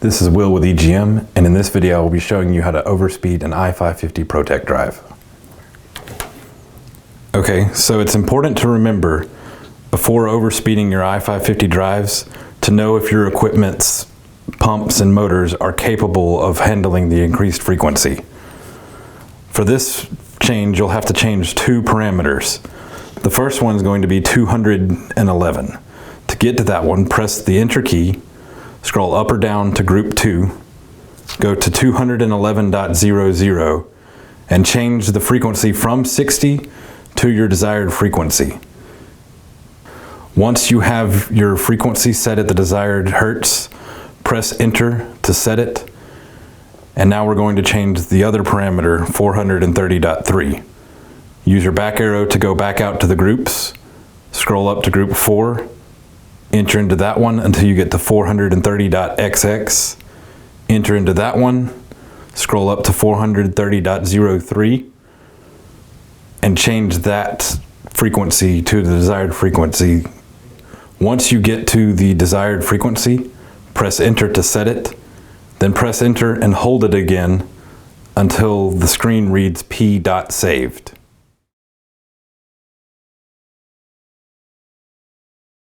This is Will with EGM, and in this video I will be showing you how to overspeed an i550 Protec drive. Okay, so it's important to remember before overspeeding your i550 drives to know if your equipment's pumps and motors are capable of handling the increased frequency. For this change, you'll have to change two parameters. The first one is going to be 211. To get to that one, press the Enter key, scroll up or down to group 2, go to 211.00, and change the frequency from 60 to your desired frequency. Once you have your frequency set at the desired hertz, press Enter to set it. And now we're going to change the other parameter, 430.3. Use your back arrow to go back out to the groups, scroll up to group 4, enter into that one until you get to 430.xx, enter into that one, scroll up to 430.03, and change that frequency to the desired frequency. Once you get to the desired frequency, press Enter to set it, then press Enter and hold it again until the screen reads p.saved.